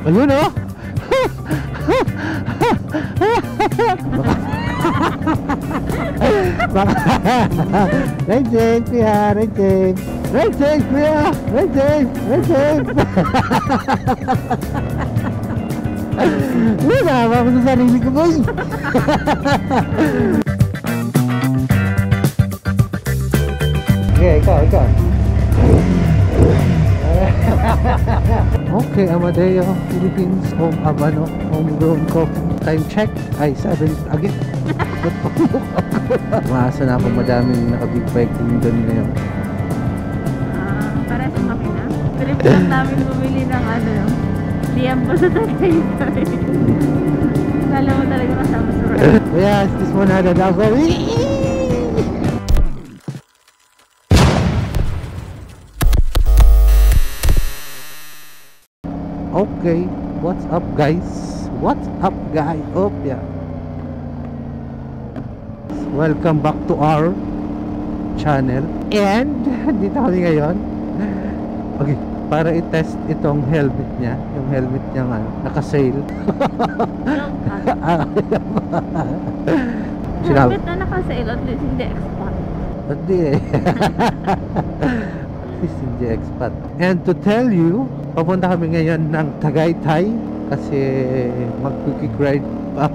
Ayun oh. Right change, kuya. Right change. Right change, kuya. Right change. Right change. Wala, ako sa sarili ko, boy. Okay, ikaw. Okay, Amadeo, Philippines, home Habano, homegrown coffee. Time check, ay 7 again. Maasa na akong madaming nakabig bike doon ngayon. Para sa makina. Trip lang namin bumili ng Liam po sa Tagaytay. Kala mo talaga kasama sa ride. Yes, this one had a double. Okay, what's up guys? What's up guys? Oh yeah. Welcome back to our channel. And dito kami ngayon. Okay, para i-test itong helmet niya. Yung helmet niya nga naka-sale. Helmet na naka-sale, at least hindi expat. Hindi eh. At least hindi expat. And to tell you, papunta kami ngayon ng Tagaytay kasi mag-quick ride,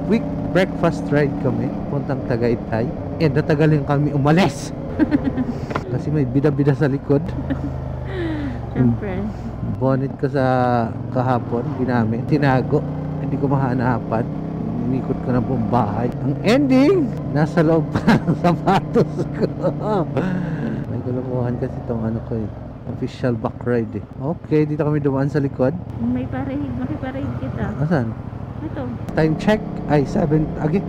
quick breakfast ride kami puntang Tagaytay. And natagalin kami umalis kasi may bida-bida sa likod. Siyempre. Bonnet ko sa kahapon ginamit, tinago, hindi ko mahanapan. Inikot ko na buong bahay. Ang ending, nasa loob pa ng sapatos ko. May kulukuhan kasi itong ko eh, official back ride eh. Okay, dito kami dumaan sa likod. May parahid, makiparahid kita. Asan? Ito. Time check ay 7 again.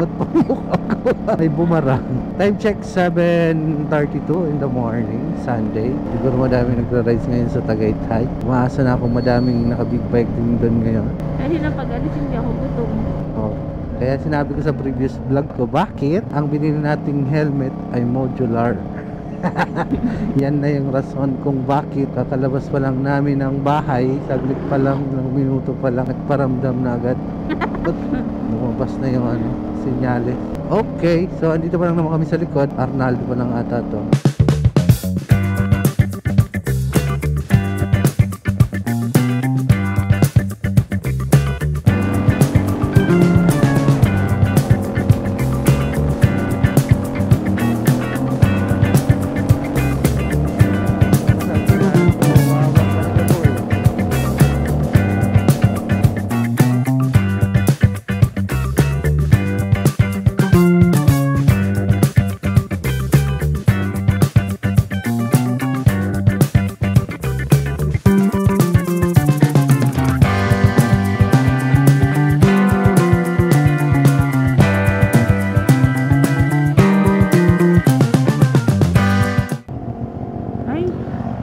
Ba't pumuk ako? May bumarang. Time check 7:32 in the morning, Sunday. Siguro madami nagra-rides ngayon sa Tagaytay. Umaasa na akong madaming nakabig bike din doon ngayon. Kasi na pag-alis hindi ako gutom. Oh. Kaya sinabi ko sa previous vlog ko, bakit ang binili nating helmet ay modular? Yan na yung rason kung bakit kakalabas pa lang namin ng bahay, saglit pa lang, ng minuto pa lang, nagparamdam na agad. Lumabas na yung sinyales. Okay, so andito pa lang naman kami sa likod. Arnaldo pa lang ata to.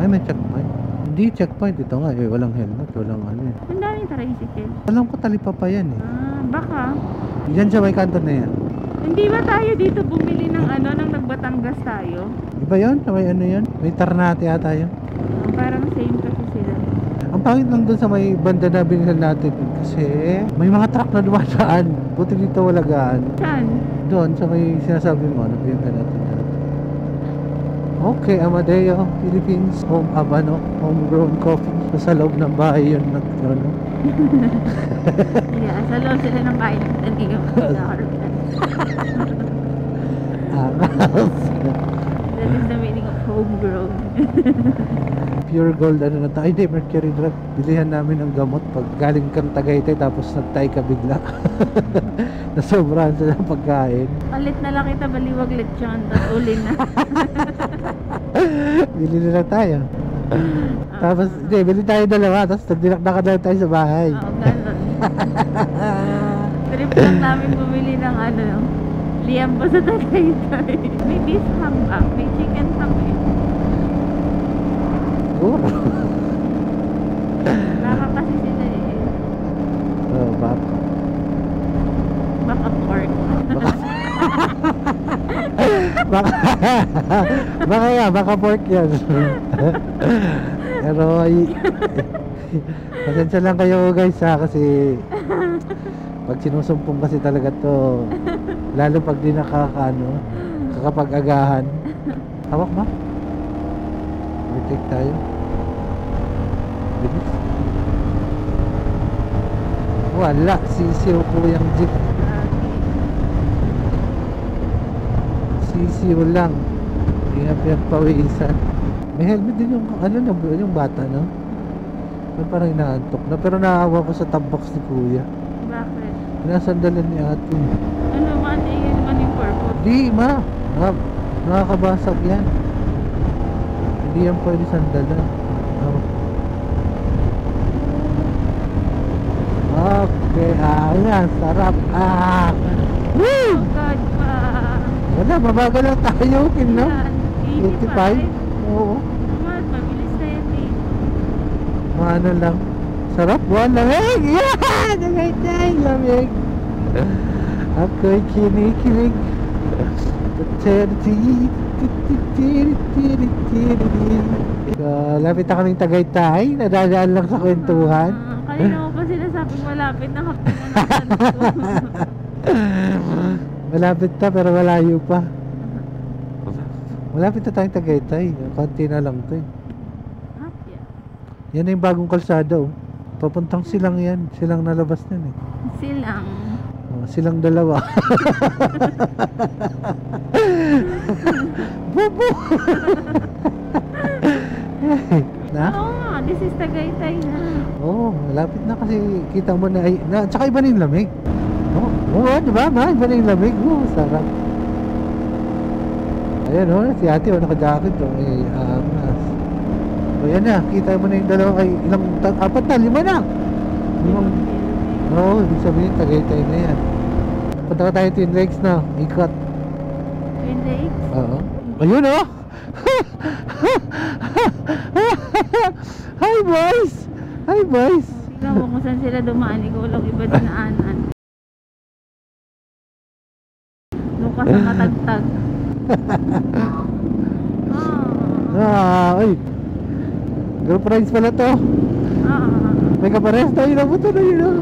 May checkpoint. Hindi checkpoint ito nga eh, walang helmet, walang eh. Ang daming tricycle. Alam ko talipapa yan eh. Baka. Diyan sa may kanto na yan. Hindi ba tayo dito bumili ng nang nagbatangas tayo? Iba yun? Sa may yun? May Ternate ata yun. Parang same kasi sila. Ang pangit lang dun sa may banda na binili natin kasi may mga truck na dumadaan. Buti dito wala gaan. Saan? Doon sa may sinasabi mo, nabinta natin. Okay, Amadeo, Philippines, home Habano, homegrown coffee. So, sa loob ng bahay yun Yeah, sa loob sila ng bahay ng tanigang mag-harvest. That is the meaning of homegrown. Pure gold na tayo. Hindi, Mercury drug. Bilihan namin ang gamot pag galing kang Tagaytay tapos nagtay ka bigla. Nasobrahan sa pagkain. Palit na lang kita, baliwag lechon. Tapos uli na. Bili na lang tayo. Tapos, hindi, bili tayo dalawa. Tapos nagdinakdakan na tayo sa bahay. Oo, gano'n. Trip lang namin bumili ng Liam po sa Tagaytay. May beef ham ba? May chicken ham eh. Siguro. Baka kasi sila eh. Oh, baka. Baka pork. Baka pork yan. Pero Pasensya lang kayo guys ha, kasi pag sinusumpong kasi talaga to, lalo pag di kakapag-agahan. Hawak ba? Retake tayo. Bilis. Wala, sisiw ko yung jeep. Sisiw lang. Hindi nga pinagpawisan. May helmet din yung, yung bata, no? Parang inaantok na, pero naawa ko sa tabbox ni kuya. Bakit? Pinasandalan ni ate. Ano man, yan man yung purpose? Di ma, nakakabasag yan. Hindi yan pwede sandalan. Oh. Okay, ayan, sarap. Woo! Oh God pa. Wala, mabagal lang tayo, no? 85? Oo. Naman, mabilis na yan eh. Ano lang. Sarap, buwan lamig! Yeah! Nagay-tay, lamig! Ako'y kinikilig. Lapit na kaming Tagaytay. Nadadaan lang sa kwentuhan. Kanina ko pa sinasabing malapit na kapag na. Malapit na pero malayo pa. Malapit na tayong Tagaytay. Konti na lang to eh. Yan na yung bagong kalsada oh. Papuntang silang yan. Silang nalabas na eh. Silang. Oh, silang dalawa. Bubu! Na? Oo nga, this is Tagaytay na. Oo, malapit na kasi kita mo na ay... tsaka iba na yung lamig. Oo, diba ma? Iba na yung lamig. Oo, sarap. Ayan oh, si ate oh, naka-jacket oh. Mas. So yan na, kita mo na yung dalawa ay ilang, 4 na, 5 na. Oo, ibig sabihin Tagaytay na yan. Punta ka tayo Twin Lakes na, ikot. Twin Lakes? Oo. Ayun oh! Hi boys! Hi boys! Ikaw mo kung saan sila dumaan, ikaw lang iba dinaanan. Doon ka sa matagtag. Ay! Group rides pala to. May kapares tayo na buto na yun oh.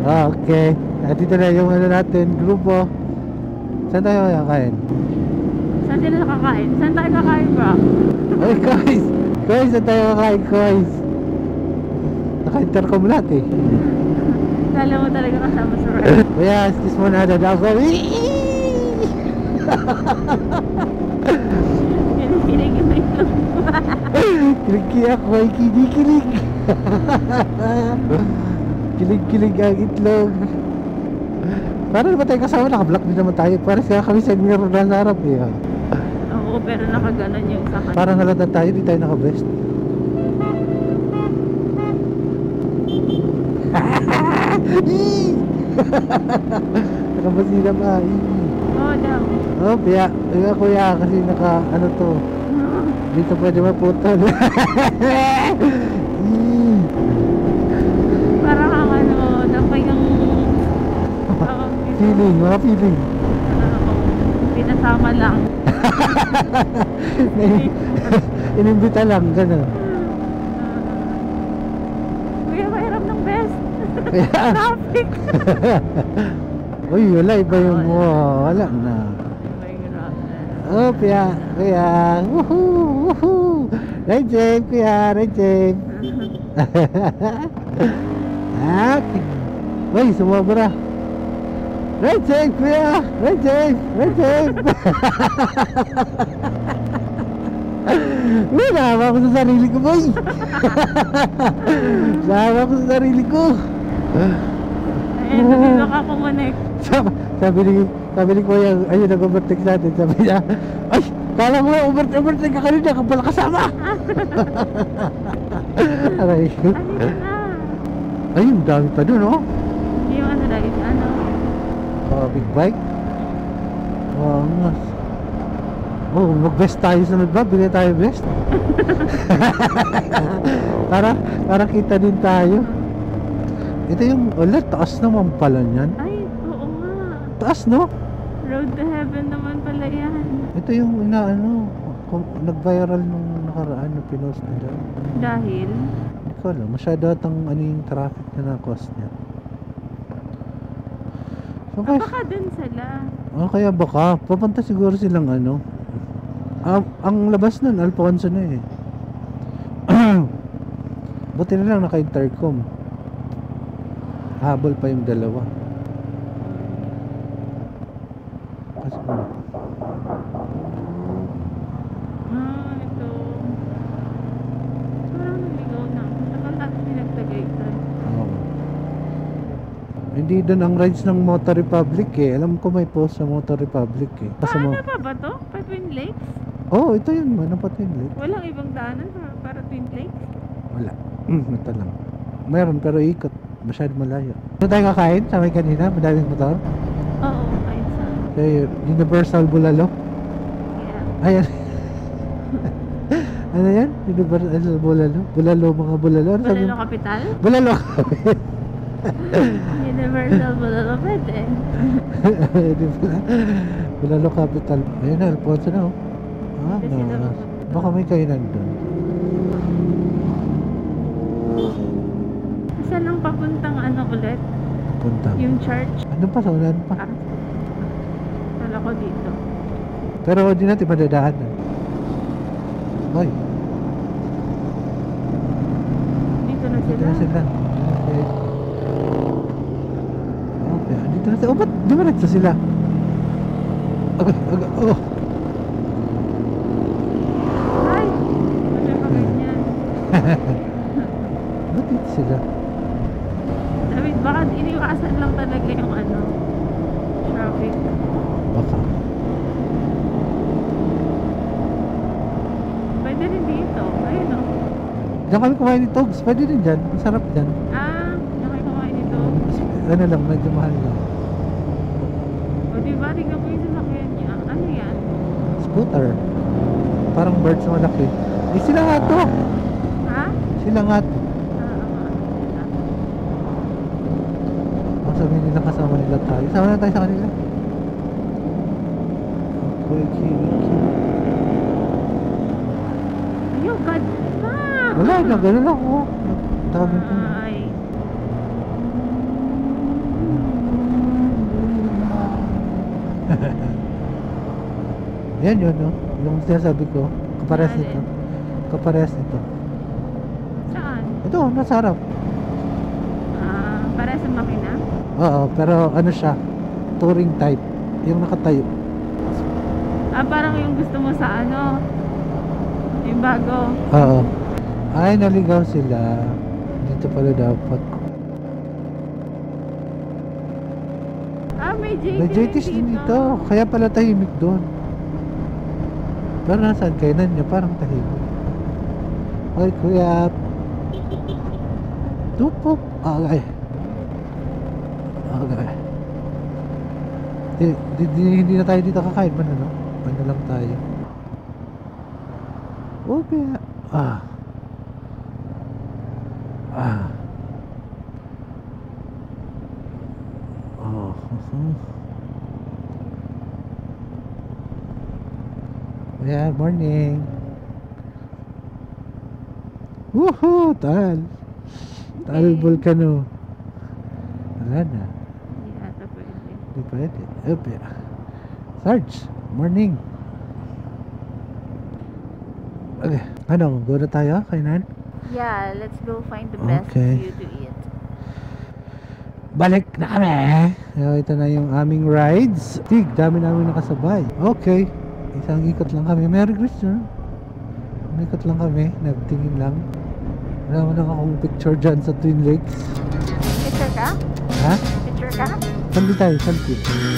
Okay. At dito na yung ano natin, grupo. Saan tayo kakain? Saan sila nakakain? Saan tayo kakain bro? Ay guys! Guys, saan tayo kakain guys? Naka-intercom lahat eh. Kala mo talaga kasama sa ride. Kaya, excuse mo na dadaan ko. Kinikilig yung itlog. Kilig ako ay kinikilig. Kilig-kilig ang itlog. Para naman tayo kasama, naka-block din naman tayo. Para siya kami sa mirror na harap eh. Oo, pero nakaganon yung sa kanya. Parang halata tayo, di tayo naka-vest. Nakabasila pa. Oo daw. Oh, kaya kuya kasi naka ano to. Dito pwede maputol. Parang ang ano, dapat yung feeling, mga feeling. Pinasama lang. Inimbita lang, gano'n. Kuya, mahirap ng best. Traffic. Uy, wala, iba yung wala na. Oh, kuya, woohoo, woohoo. Right, James, kuya, right, James. Uy, sumobra. Right, James, kuya, right, James, right, James. Uy, nahawa ko sa sarili ko, boy. Nahawa ko sa sarili ko. Ayun, sabi nakakumonek. Sabi ni kuya, ayun, nag-overtake natin. Sabi niya, ay, kala mo overtake ka kanina, ka pala kasama. Aray. Ayun, dami pa dun, oh. Yung ano lagi, ano? Big bike. Mas. Oh, mag-vest tayo sa ba? Bigyan tayo vest. para kita din tayo. Ito yung, wala, taas naman pala niyan. Ay, oo nga. Taas, no? Road to heaven naman pala yan. Ito yung inaano, nag-viral nung nakaraan na pinost nila. Dahil? Hindi ko alam. Masyado atang ano yung traffic na na-cause niya. So, guys, Baka dun sila. kaya baka. Papunta siguro silang ano. Ang labas nun, Alfonso na eh. Buti na lang naka-intercom. Habol pa yung dalawa. Kasi, Ito. Parang naligaw na. Saka lahat pinagtagaytay. hindi doon ang rides ng Motor Republic eh. Alam ko may post sa Motor Republic eh. Paano pa ba to? Pa Twin Lakes? Ito yun. Ano pa Twin Lake? Walang ibang daanan para Twin Lakes? Wala. Ito lang. Meron pero ikot. Masyado malayo. Ano tayo kakain? Sa may kanina? Madaming motor? Oo, kahit saan. Kaya Universal Bulalo? Yeah. Ayan. Ano yan? Universal Bulalo? Bulalo, mga bulalo? Ano sabi Bulalo mo? Capital? Bulalo. Universal Bulalo pwede. Bulalo Capital. Ayun na, Alfonso na oh. Kasi sila No. pupunta. Baka may kainan doon. Saan ang papuntang ano ulit? Punta. Yung church? Ano pa? Sa ulan pa. Kala ko dito. Pero hindi natin madadaanan. Hoy, Dito na dito sila. na sila. Okay. Okay, dito na sila. Ba't dumiretso sila? Oh. Ay! Ano pa ganyan? Ba't dito sila? David, baka iniwasan lang talaga yung ano, traffic. Baka. Pwede rin dito. Ayun o. Diyan kami kumain ni Togs. Pwede din dyan. Masarap dyan. Nakay kumain nito. Ano lang, medyo mahal lang. O diba, tingnan mo yung sasakyan niya. Ano yan? Scooter. Parang birds na malaki. Eh, sila nga to. Ha? Sila nga to. Ang sabihin nila kasama nila tayo. Sama na tayo sa kanila. Okay. Ayun, God! Wala na, gano'n lang oh. Tawag ko. Ay. Yan yun, no? Yung sinasabi ko, kapares Alin? nito. Kapares nito. Saan? Ito, nasa harap. Para sa makina? Oo, pero ano siya, touring type. Yung nakatayo. Parang yung gusto mo sa ano, yung bago. Oo. Ay, naligaw sila. Dito pala dapat. May JT May JT's din dito. Kaya pala tahimik doon. Pero nasaan kainan niya? Parang tahimik. Ay, kuya. Tupop. Okay. Okay. Hindi na tayo dito kakain man, ano? Ano lang tayo. Okay. Oh. Yeah, morning. Woohoo! Tal Volcano. Wala na. Hindi ata pwede. Hindi pwede. Ope. Sarge, morning. Okay. Ano, go na tayo? Kainan? Yeah, let's go find the best Okay. view to eat. Balik na kami. Ito na yung aming rides. Tig, dami namin nakasabay. Okay. Isang ikot lang kami. Merry Christmas. Ikot lang kami. Nagtingin lang. Wala mo lang akong picture dyan sa Twin Lakes. Picture ka? Ha? Picture ka? Salpi tayo, salpi.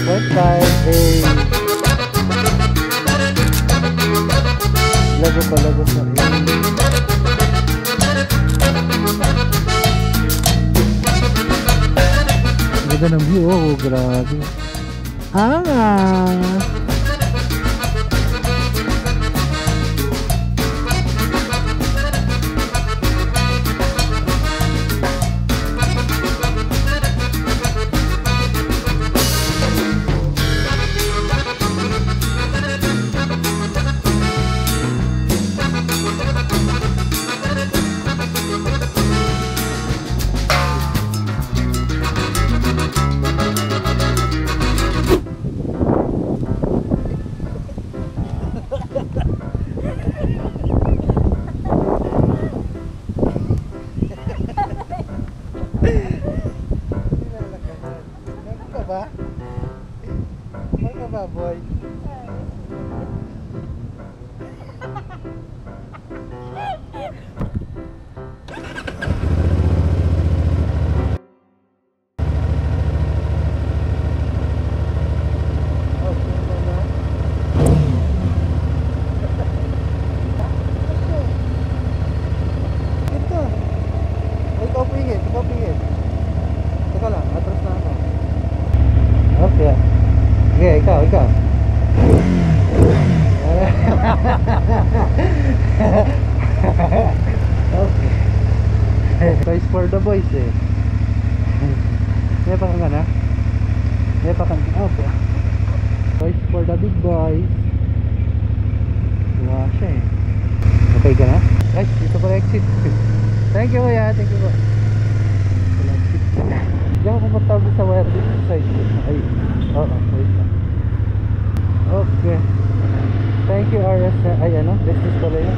Bye-bye. Hey. Lago pa rin. Ganda ng view. Oh, grabe. Toys for the boys eh. May pa ka na? May pa ka na? Okay. Toys for the big boys. Diba siya eh. Okay ka na? Guys, dito pala exit. Thank you kuya, thank you po. Wala exit. Hindi ako komportable sa wire dito sa side. Ay, oo, wait lang. Okay. Thank you RS. Ay ano, business pala yun.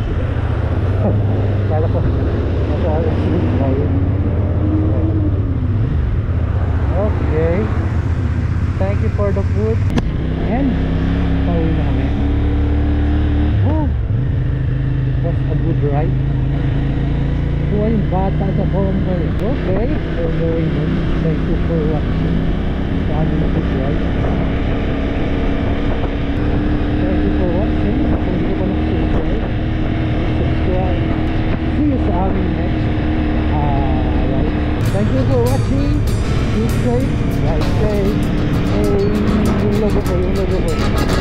Kala ko nasa RS tayo. Okay. Thank you for the food. And pauwi na kami. Oh, it was a good ride. Buhay bata sa Convoy. Okay, we're going home. Thank you for watching sa aming good ride. Thank you for watching. Kung hindi ko na-subscribe, subscribe. See you sa aming next ride. Thank you for watching. Be safe, ride safe. Hey, yung logo ko.